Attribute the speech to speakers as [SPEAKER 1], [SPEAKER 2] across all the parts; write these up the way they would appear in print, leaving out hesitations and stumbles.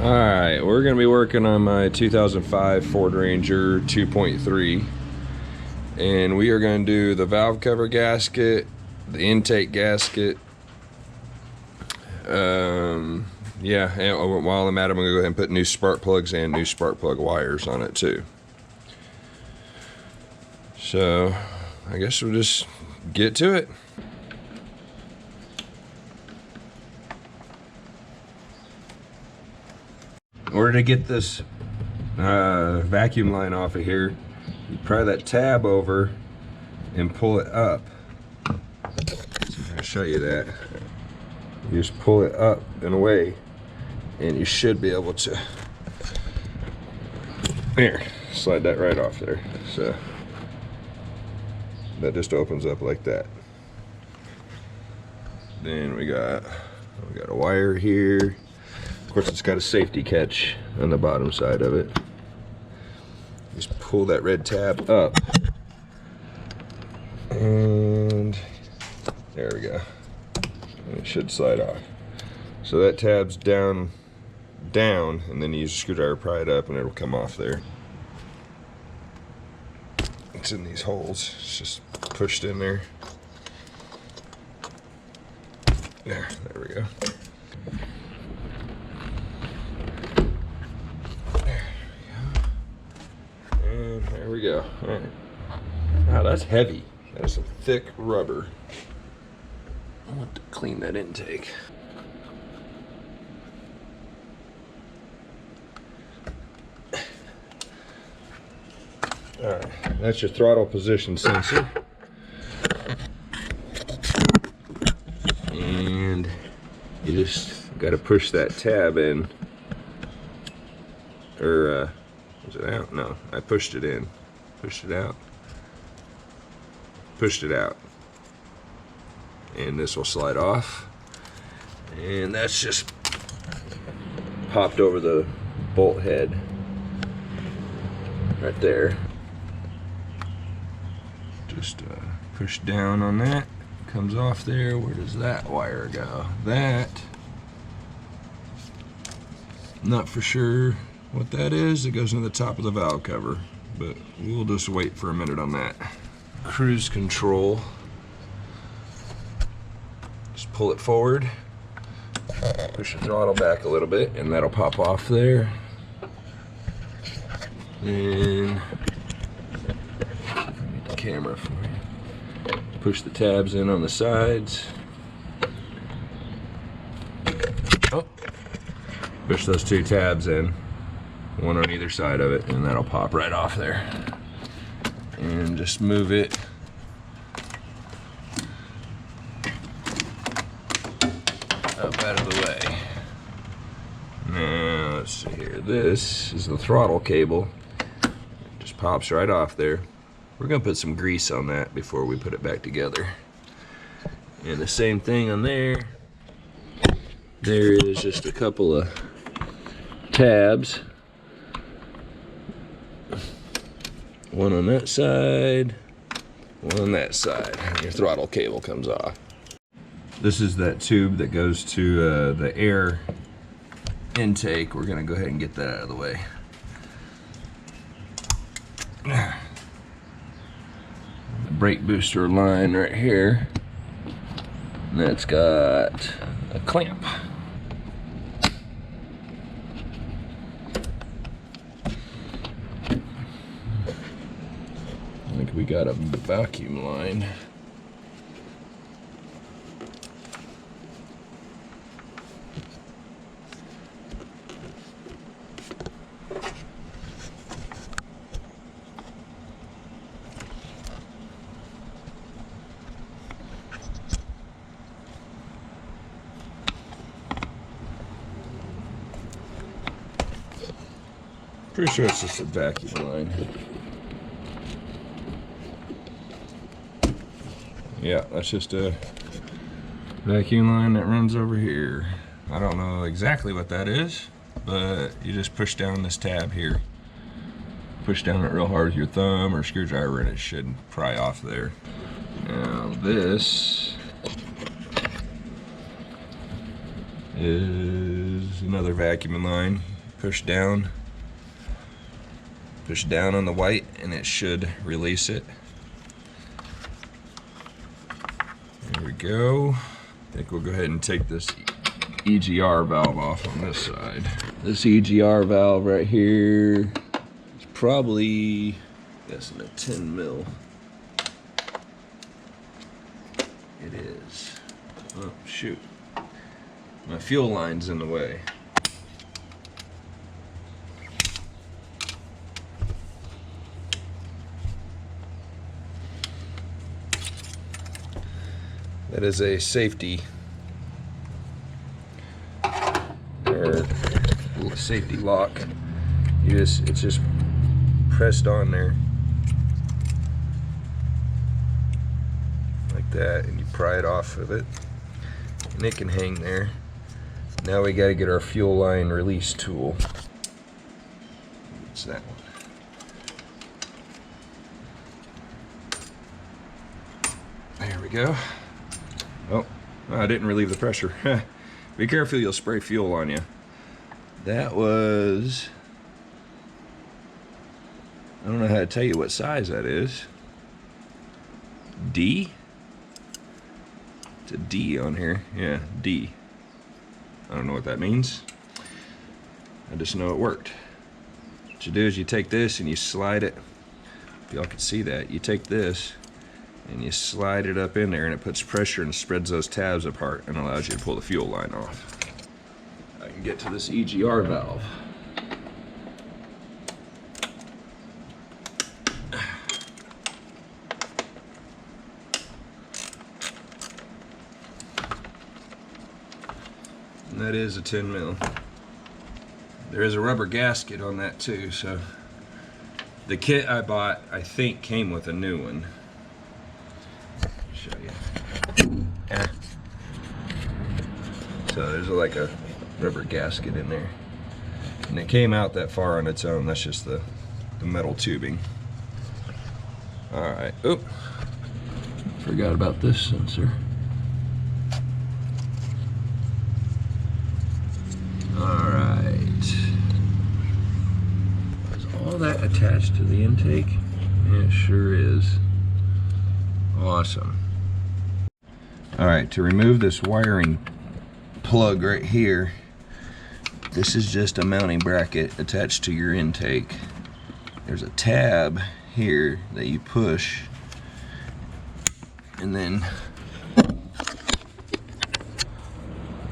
[SPEAKER 1] Alright, we're going to be working on my 2005 Ford Ranger 2.3, and we are going to do the valve cover gasket, the intake gasket. Yeah, and while I'm at it, I'm going to go ahead and put new spark plugs and new spark plug wires on it too. So I guess we'll just get to it. In order to get this vacuum line off of here, you pry that tab over and pull it up. So I'm going to show you that. You just pull it up and away, and you should be able to, here, slide that right off there. So that just opens up like that. Then we got a wire here. Of course, it's got a safety catch on the bottom side of it. Just pull that red tab up, and there we go. And it should slide off. So that tab's down, and then you use a screwdriver, pry it up, and it'll come off there. It's in these holes. It's just pushed in there. There we go. There we go. All right. Wow, that's heavy. That's some thick rubber. I want to clean that intake. All right, that's your throttle position sensor. And you just got to push that tab in. Or, was it out? No, I pushed it in. Pushed it out. Pushed it out. And this will slide off. And that's just popped over the bolt head. Right there. Just push down on that. Comes off there. Where does that wire go? That, not for sure what that is. It goes into the top of the valve cover, but we'll just wait for a minute on that. Cruise control. Just pull it forward, push the throttle back a little bit, and that'll pop off there. Then get the camera for you. Push the tabs in on the sides. Oh, push those two tabs in, one on either side of it, and that'll pop right off there. And just move it up out of the way. Now let's see here. This is the throttle cable. It just pops right off there. We're gonna put some grease on that before we put it back together. And the same thing on there. There is just a couple of tabs. One on that side, one on that side. Your throttle cable comes off. This is that tube that goes to the air intake. We're gonna go ahead and get that out of the way. Brake booster line right here. And that's got a clamp. I think we got a vacuum line. Pretty sure it's just a vacuum line. Yeah, that's just a vacuum line that runs over here. I don't know exactly what that is, but you just push down this tab here. Push down it real hard with your thumb or screwdriver and it should pry off there. Now this is another vacuum line. push down on the white, and it should release it. There we go. I think we'll go ahead and take this EGR valve off on this side. This EGR valve right here is probably, guessing a 10 mil. It is. Oh shoot. My fuel line's in the way. That is a safety or safety lock. It's just pressed on there like that, and you pry it off of it, and it can hang there. Now we got to get our fuel line release tool. What's that one? There we go. Oh, I didn't relieve the pressure. Be careful, you'll spray fuel on you. That was, I don't know how to tell you what size that is. D? It's a D on here. Yeah, D. I don't know what that means. I just know it worked. What you do is you take this and you slide it. If y'all can see that, you take this and you slide it up in there, and it puts pressure and spreads those tabs apart and allows you to pull the fuel line off. I can get to this EGR valve. And that is a 10 mil. There is a rubber gasket on that too, so the kit I bought, I think, came with a new one. Show you. Yeah. So there's like a rubber gasket in there, and it came out that far on its own. That's just the metal tubing. All right. Oop. Forgot about this sensor. All right. Is all that attached to the intake? Yeah, it sure is. Awesome. All right, to remove this wiring plug right here, this is just a mounting bracket attached to your intake. There's a tab here that you push, and then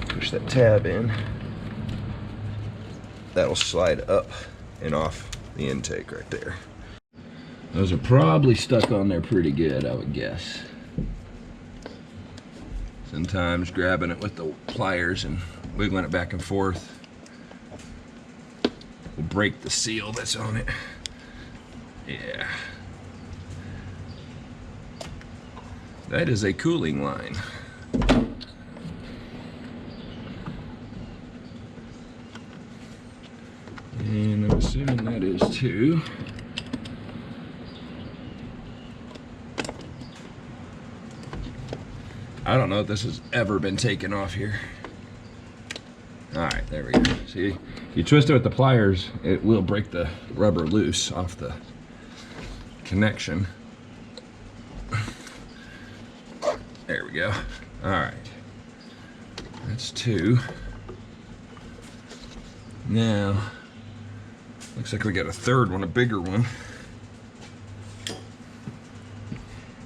[SPEAKER 1] push that tab in. That'll slide up and off the intake right there. Those are probably stuck on there pretty good, I would guess. Sometimes grabbing it with the pliers and wiggling it back and forth will break the seal that's on it. Yeah. That is a cooling line. And I'm assuming that is too. I don't know if this has ever been taken off here. All right, there we go. See, you twist it with the pliers, it will break the rubber loose off the connection. There we go. All right, that's two. Now, looks like we got a third one, a bigger one.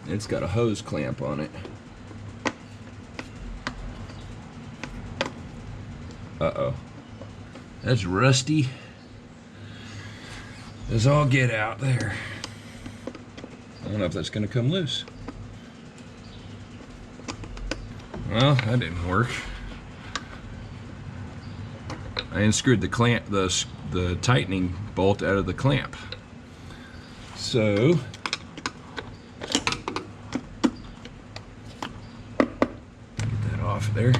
[SPEAKER 1] It's got a hose clamp on it. Uh-oh. That's rusty. Let's all get out there. I don't know if that's gonna come loose. Well, that didn't work. I unscrewed the clamp, the tightening bolt out of the clamp. So get that off there.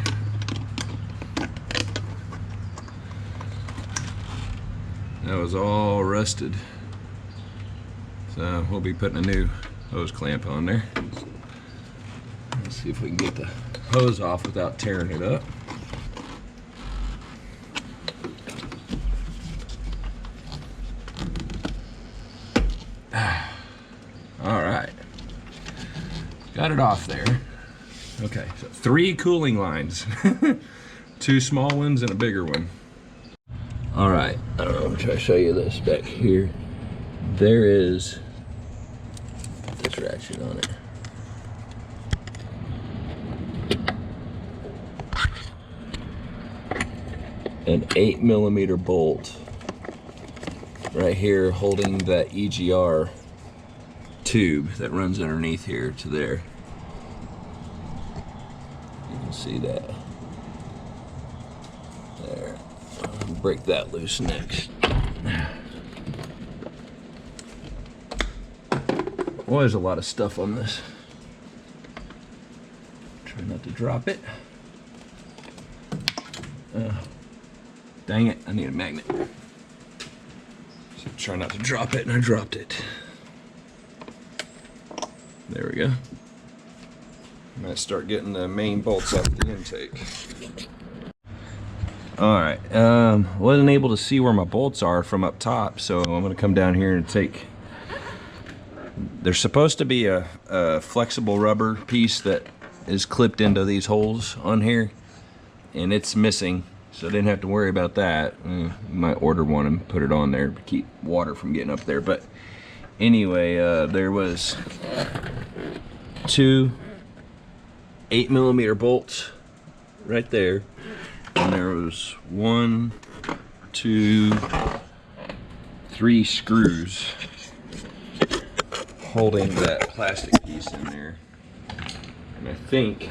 [SPEAKER 1] That was all rusted. So we'll be putting a new hose clamp on there. Let's see if we can get the hose off without tearing it up. Got it off there. Okay, so 3 cooling lines. 2 small ones and a bigger one. All right, I don't know, I'm gonna try to show you this back here. There is this ratchet on it. An 8mm bolt right here holding that EGR tube that runs underneath here to there. You can see that. There. I'll break that loose next. Boy, there's a lot of stuff on this. Try not to drop it. Dang it, I need a magnet. So try not to drop it, and I dropped it. There we go. I might start getting the main bolts off the intake. Alright, wasn't able to see where my bolts are from up top, so I'm gonna come down here and take... There's supposed to be a flexible rubber piece that is clipped into these holes on here, and it's missing. So I didn't have to worry about that. Might order one and put it on there to keep water from getting up there. But anyway, there was 2 8mm bolts right there. And there was 1, 2, 3 screws holding that plastic piece in there. And I think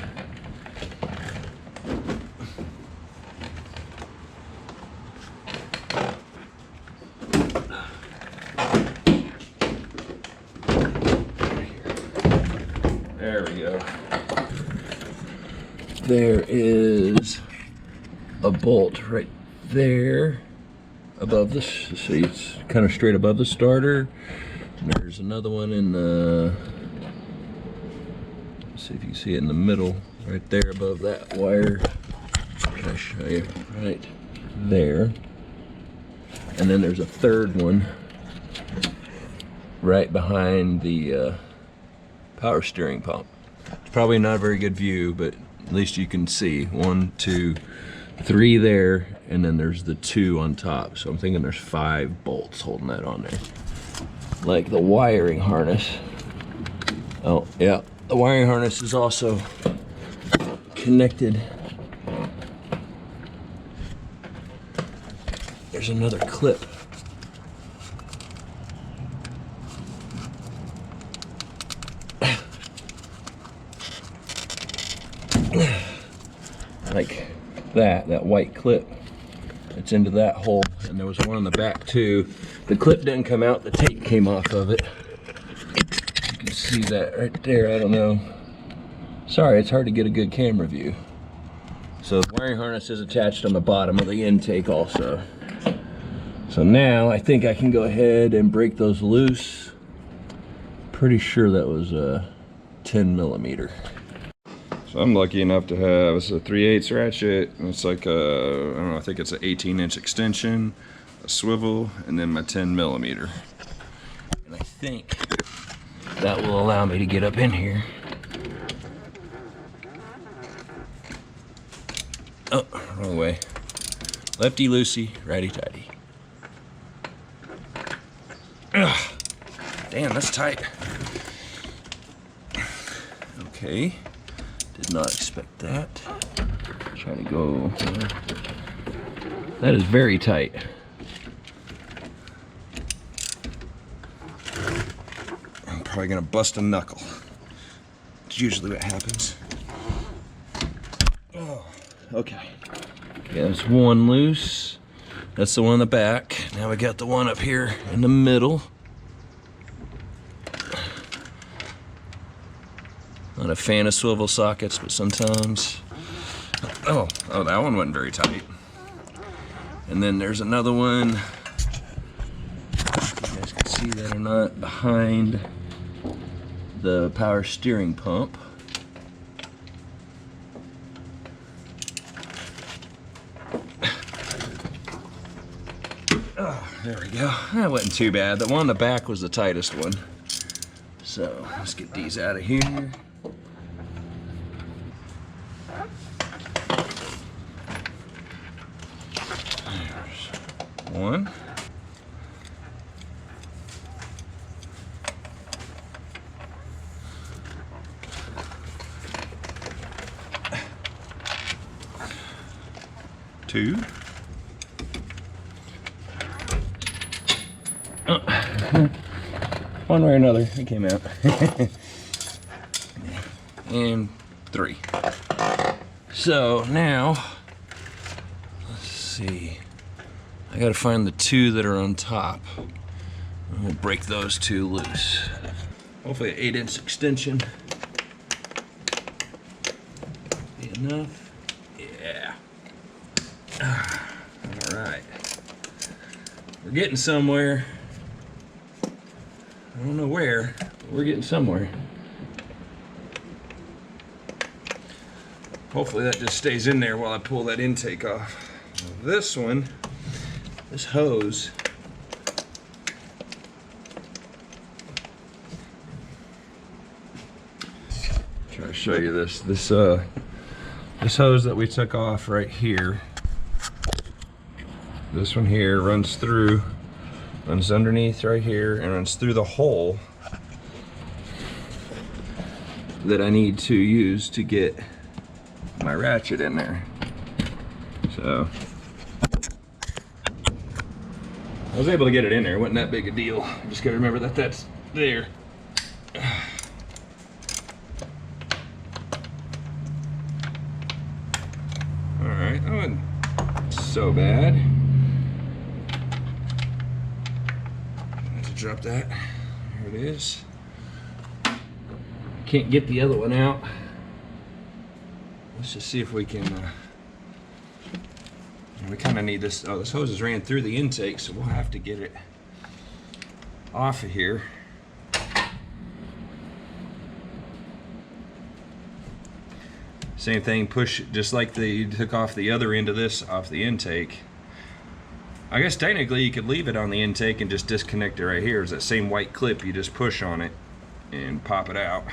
[SPEAKER 1] there we go. There is a bolt right there above this, so it's kind of straight above the starter. And there's another one in the, let's see if you can see it in the middle, right there above that wire. Can I show you? Right there. And then there's a third one right behind the power steering pump. It's probably not a very good view, but at least you can see 1, 2, 3 there, and then there's the 2 on top. So I'm thinking there's 5 bolts holding that on there. Like the wiring harness. Oh yeah, the wiring harness is also connected. There's another clip. Like that white clip. It's into that hole, and there was one in the back too. The clip didn't come out, the tape came off of it. You can see that right there, I don't know. Sorry, it's hard to get a good camera view. So the wiring harness is attached on the bottom of the intake also. So now I think I can go ahead and break those loose. Pretty sure that was a 10mm. So I'm lucky enough to have, it's a 3/8 ratchet. It's like a, I don't know, I think it's an 18-inch extension, a swivel, and then my 10mm. And I think that will allow me to get up in here. Oh, wrong way. Lefty loosey, righty tighty. Ugh. Damn, that's tight. Okay. Did not expect that. Try to go. That is very tight. I'm probably gonna bust a knuckle. It's usually what happens. Oh, okay. There's one loose. That's the one in the back. Now we got the one up here in the middle. Not a fan of swivel sockets, but sometimes. Oh, that one wasn't very tight. And then there's another one. If you guys can see that or not, behind the power steering pump. Oh, there we go. That wasn't too bad. The one in the back was the tightest one. So let's get these out of here. One. Two. Oh. One way or another, it came out. And three. So now, let's see. I gotta find the two that are on top. We'll break those two loose. Hopefully an 8-inch extension. Be enough? Yeah. All right. We're getting somewhere. I don't know where, but we're getting somewhere. Hopefully that just stays in there while I pull that intake off. This one, this hose, try to show you this. This hose that we took off right here. This one here runs through, runs underneath right here, and runs through the hole that I need to use to get my ratchet in there. So I was able to get it in there. It wasn't that big a deal. I just gotta remember that that's there. All right, that wasn't so bad. I have to drop that. There it is. Can't get the other one out. Let's just see if we can, we kind of need this. Oh, this hose is ran through the intake, so we'll have to get it off of here. Same thing, push just like you took off the other end of this off the intake. I guess technically you could leave it on the intake and just disconnect it right here. It's that same white clip, you just push on it and pop it out.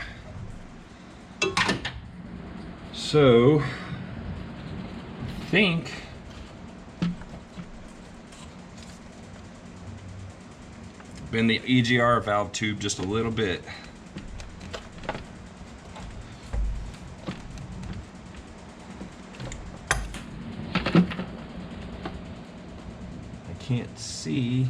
[SPEAKER 1] So, I think bend the EGR valve tube just a little bit. I can't see.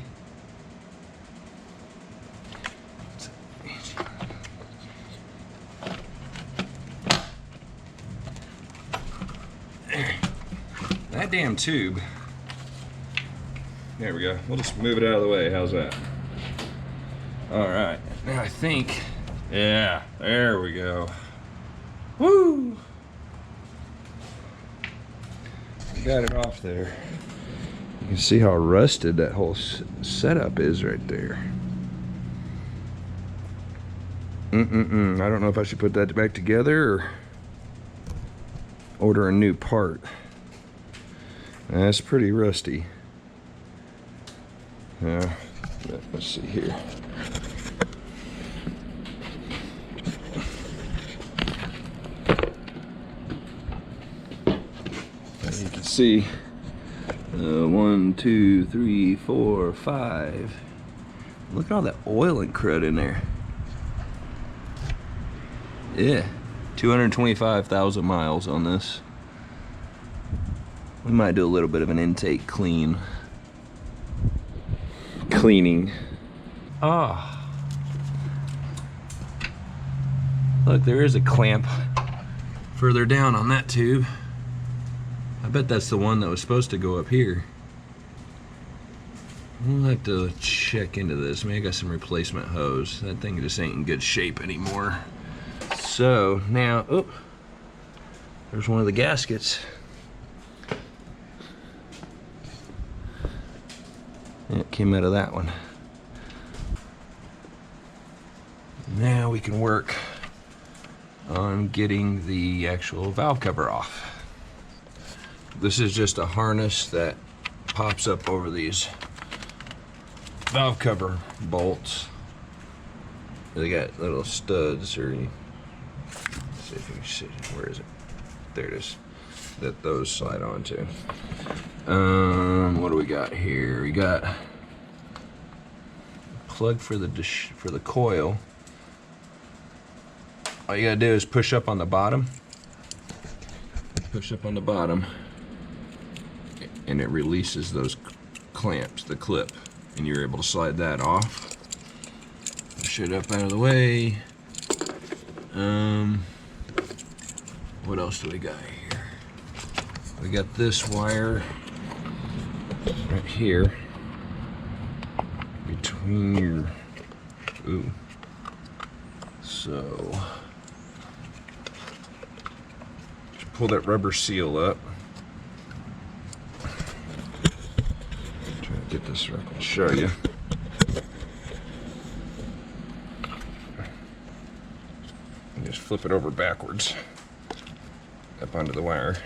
[SPEAKER 1] That damn tube. There we go. We'll just move it out of the way. How's that? All right. Now I think, yeah, there we go. Woo! Got it off there. You can see how rusted that whole setup is right there. I don't know if I should put that back together or order a new part. That's pretty rusty. Yeah, let's see here. As you can see, 1, 2, 3, 4, 5. Look at all that oil and crud in there. Yeah, 225,000 miles on this. We might do a little bit of an intake cleaning. Ah. Look, there is a clamp further down on that tube. I bet that's the one that was supposed to go up here. We'll have to check into this. Maybe I got some replacement hose. That thing just ain't in good shape anymore. So now, oh, there's one of the gaskets. It came out of that one. Now we can work on getting the actual valve cover off. This is just a harness that pops up over these valve cover bolts. They got little studs, or let's see if you can see, where is it? There it is. That those slide onto. What do we got here? We got a plug for the coil. All you gotta do is push up on the bottom. Push up on the bottom, and it releases those clamps, the clip, and you're able to slide that off. Push it up out of the way. What else do we got here? We got this wire right here between your, so just pull that rubber seal up. Try to get this so I can show you. And just flip it over backwards up onto the wire.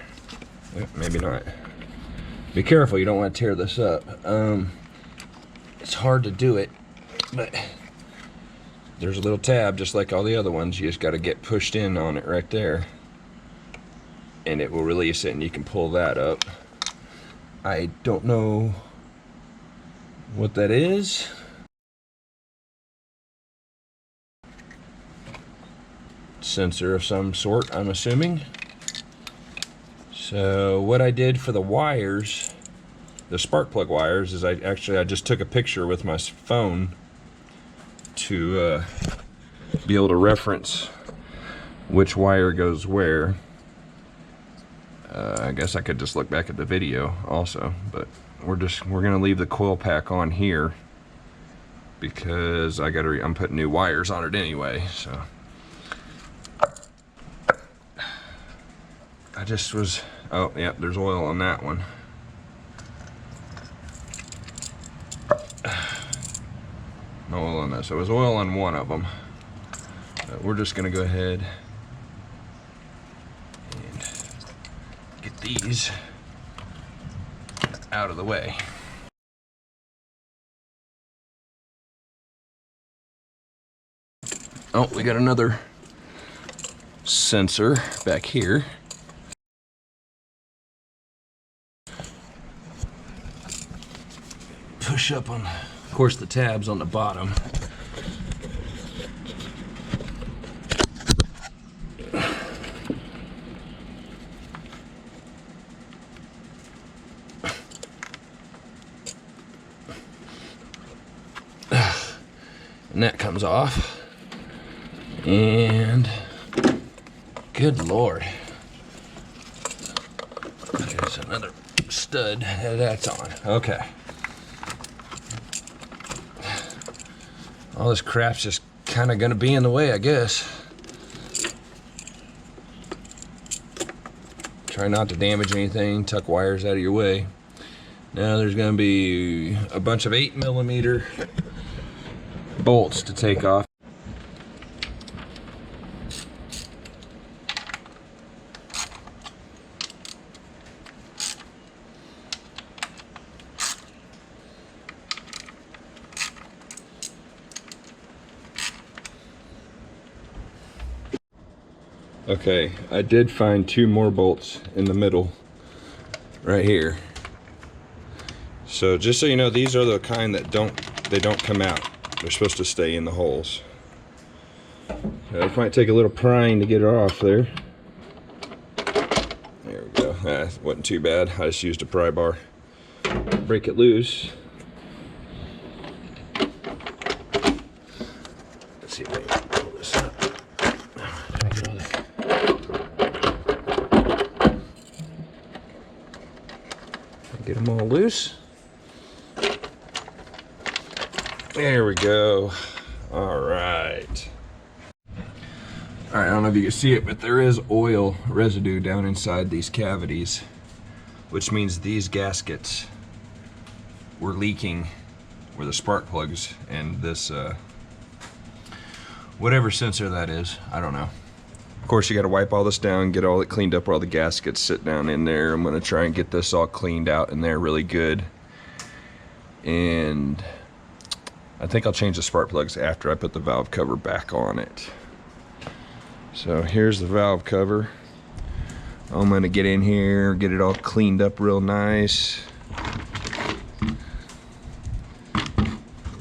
[SPEAKER 1] Maybe not. Be careful, you don't want to tear this up. It's hard to do it, but there's a little tab just like all the other ones. You just got to get pushed in on it right there, and it will release it, and you can pull that up. I don't know what that is. Sensor of some sort, I'm assuming. So what I did for the wires, the spark plug wires, is I just took a picture with my phone to be able to reference which wire goes where. I guess I could just look back at the video also, but we're gonna leave the coil pack on here because I'm putting new wires on it anyway. So I just was, oh yeah, there's oil on that one. No oil on this. So it was oil on one of them. But we're just gonna go ahead and get these out of the way. Oh, we got another sensor back here. Push up on, of course, the tabs on the bottom. And that comes off. And good Lord. There's another stud that's on. Okay. All this crap's just kind of gonna be in the way, I guess. Try not to damage anything, tuck wires out of your way. Now there's gonna be a bunch of 8mm bolts to take off. Okay, I did find 2 more bolts in the middle right here. So just so you know, these are the kind that don't come out. They're supposed to stay in the holes. It might take a little prying to get it off there. There we go. That wasn't too bad. I just used a pry bar. Break it loose. Let's see if I can pull this up. Get them all loose. There we go. All right. All right, I don't know if you can see it, but there is oil residue down inside these cavities, which means these gaskets were leaking where the spark plugs and this, whatever sensor that is, I don't know. Of course, you got to wipe all this down, get all it cleaned up where all the gaskets sit down in there. I'm going to try and get this all cleaned out in there really good. And I think I'll change the spark plugs after I put the valve cover back on it. So here's the valve cover. I'm going to get in here, get it all cleaned up real nice.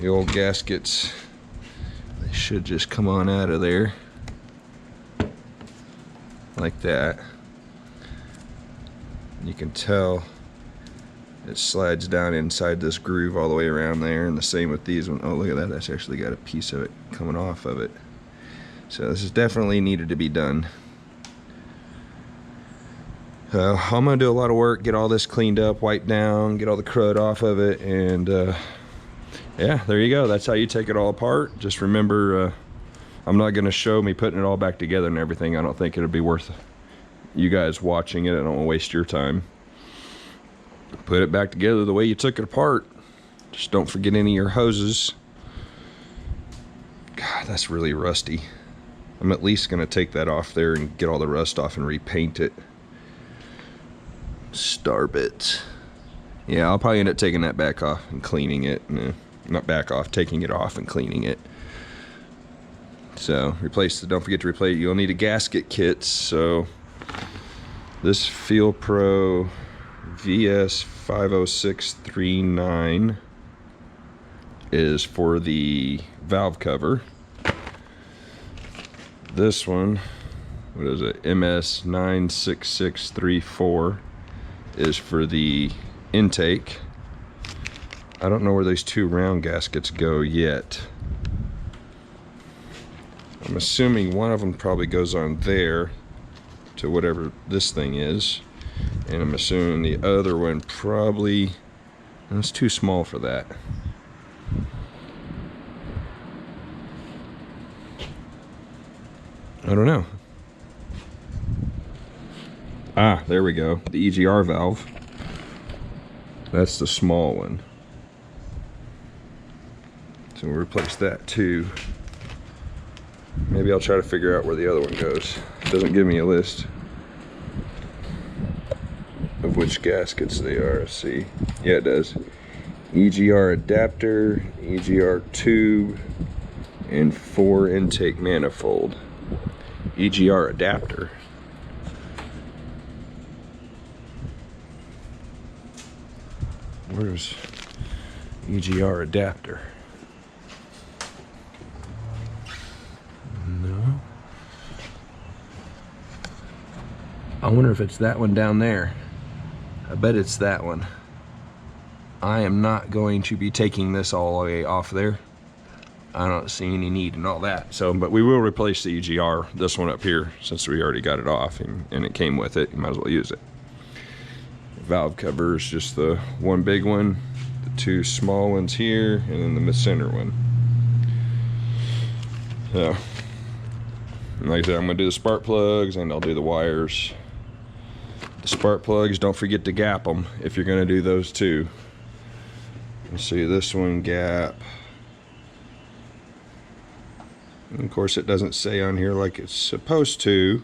[SPEAKER 1] The old gaskets, they should just come on out of there like that. You can tell it slides down inside this groove all the way around there, and the same with these ones. Oh, look at that, that's actually got a piece of it coming off of it. So this is definitely needed to be done. I'm gonna do a lot of work, get all this cleaned up, wiped down, get all the crud off of it, and yeah, there you go. That's how you take it all apart. Just remember, I'm not gonna show me putting it all back together and everything. I don't think it'll be worth you guys watching it. I don't want to waste your time. Put it back together the way you took it apart. Just don't forget any of your hoses. God, that's really rusty. I'm at least gonna take that off there and get all the rust off and repaint it. Starbit. Yeah, I'll probably end up taking that back off and cleaning it. No, not back off, taking it off and cleaning it. So don't forget to replace. You'll need a gasket kit. So this Feel Pro VS 50639 is for the valve cover. This one, what is it, MS 96634, is for the intake. I don't know where these two round gaskets go yet. I'm assuming one of them probably goes on there to whatever this thing is, and I'm assuming the other one probably, it's too small for that. I don't know. Ah, there we go. The EGR valve. That's the small one. So we'll replace that too. Maybe I'll try to figure out where the other one goes. It doesn't give me a list of which gaskets they are. Let's see. Yeah, it does. EGR adapter, EGR tube, and 4 intake manifold. EGR adapter. Where's EGR adapter? No. I wonder if it's that one down there. I bet it's that one. I am not going to be taking this all the way off there. I don't see any need in all that. So, but we will replace the EGR, this one up here, since we already got it off and it came with it. You might as well use it. Valve cover is just the one big one, the two small ones here, and then the center one. So, like I said, I'm gonna do the spark plugs and I'll do the wires. The spark plugs, don't forget to gap them if you're gonna do those too. Let's see, this one gap. And of course, it doesn't say on here like it's supposed to,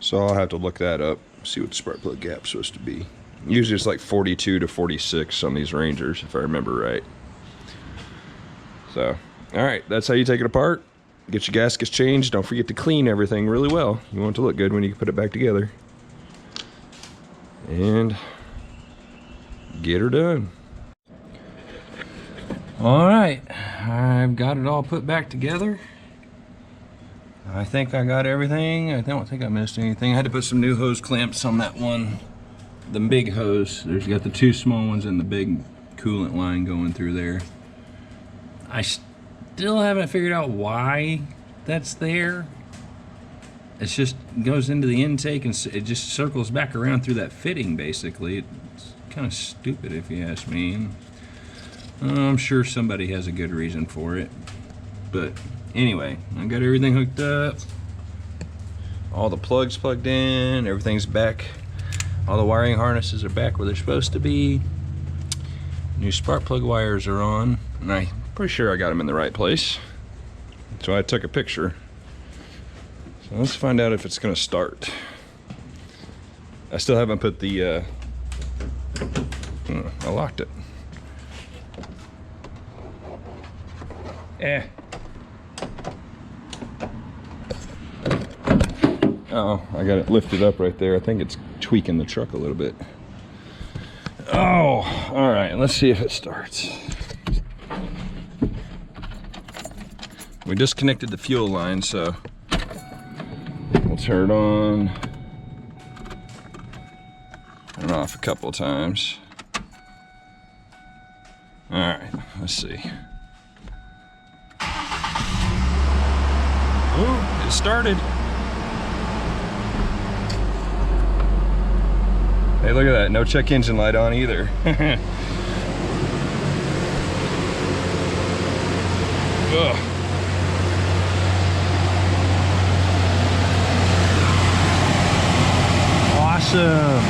[SPEAKER 1] so I'll have to look that up, see what the spark plug gap's supposed to be. Usually it's like 42 to 46 on these Rangers, if I remember right. So, all right, that's how you take it apart. Get your gaskets changed. Don't forget to clean everything really well. You want it to look good when you put it back together. And get her done. All right, I've got it all put back together. I think I got everything. I don't think I missed anything. I had to put some new hose clamps on that one, the big hose. There's got the two small ones and the big coolant line going through there. I still haven't figured out why that's there. It's just goes into the intake and it just circles back around through that fitting basically. It's kind of stupid if you ask me. I'm sure somebody has a good reason for it, but anyway, I got everything hooked up. All the plugs plugged in, everything's back. All the wiring harnesses are back where they're supposed to be. New spark plug wires are on, and I'm pretty sure I got them in the right place. So I took a picture. So let's find out if it's gonna start. I still haven't put the, I locked it. Oh, I got it lifted up right there. I think it's tweaking the truck a little bit. Oh, all right, let's see if it starts. We disconnected the fuel line, so we'll turn it on and off a couple of times. All right, let's see. Oh, it started. Hey, look at that, no check engine light on either. Ugh. Awesome.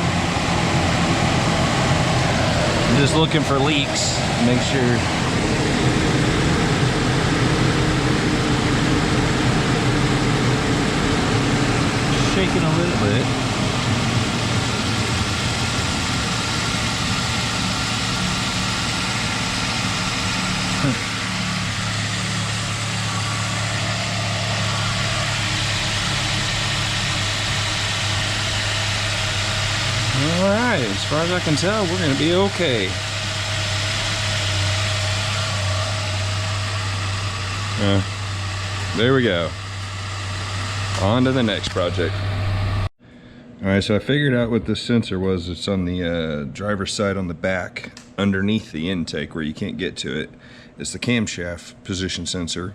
[SPEAKER 1] I'm just looking for leaks, make sure. Shaking a little bit. Alright, as far as I can tell, we're going to be okay. There we go. On to the next project. Alright, so I figured out what this sensor was. It's on the driver's side on the back, underneath the intake where you can't get to it. It's the camshaft position sensor.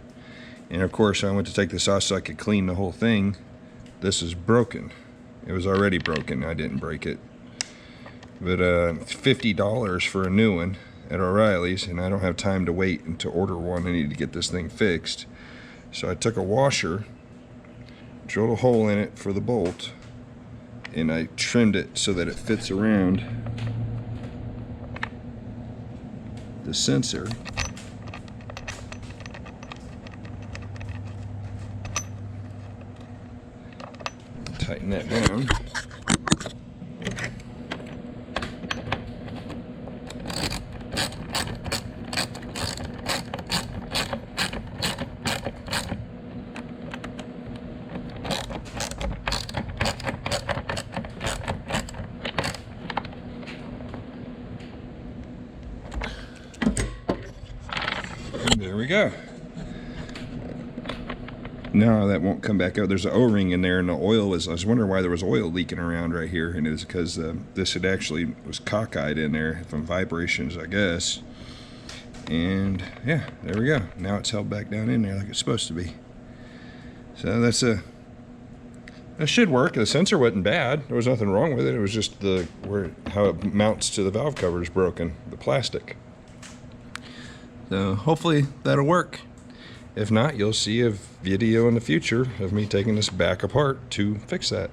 [SPEAKER 1] And of course, I went to take this off so I could clean the whole thing. This is broken. It was already broken. I didn't break it. But $50 for a new one at O'Reilly's, and I don't have time to wait and to order one. I need to get this thing fixed. So I took a washer, drilled a hole in it for the bolt, and I trimmed it so that it fits around the sensor. Tighten that down. There we go. No, that won't come back out. There's an O-ring in there, and the oil was, I was wondering why there was oil leaking around right here, and it was because this had actually was cockeyed in there from vibrations, I guess. And yeah, there we go. Now it's held back down in there like it's supposed to be. So that should work. The sensor wasn't bad. There was nothing wrong with it. It was just how it mounts to the valve cover is broken, the plastic. So hopefully that'll work. If not, you'll see a video in the future of me taking this back apart to fix that.